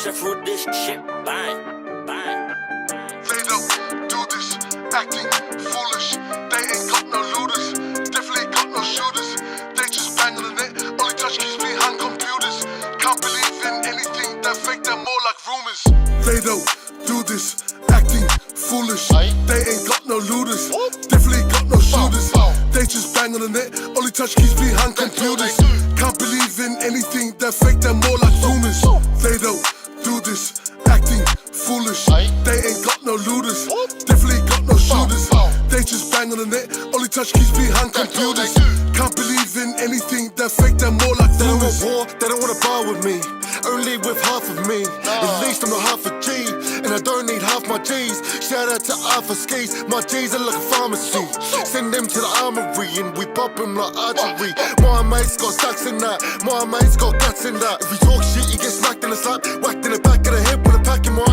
Chef with this shit, bang, bang. They don't do this, acting foolish. They ain't got no looters, definitely got no shooters. They just bang on the net, only touch keys behind computers. Can't believe in anything that fake, they're more like rumors. They don't do this, acting foolish. They ain't got no looters, definitely got no shooters. They just bang on the net, only touch keys behind computers. Can't believe in anything that fake, they're more like rumors. They don't do this, acting foolish. They ain't got no looters, definitely got no shooters. They just bang on the net, only touch keys behind computers. Can't believe in anything that fake, they're more like rumors. They don't want war, they don't wanna bar with me. Only with half of me. At least I'm not half a G, and I don't need half my G's. Shout out to Alpha Skis, my G's are like a pharmacy. Send them to the armory and we pop them like archery. My mate's got stacks in that, my mate's got guts in that. If we talk shit, you get smacked in the slap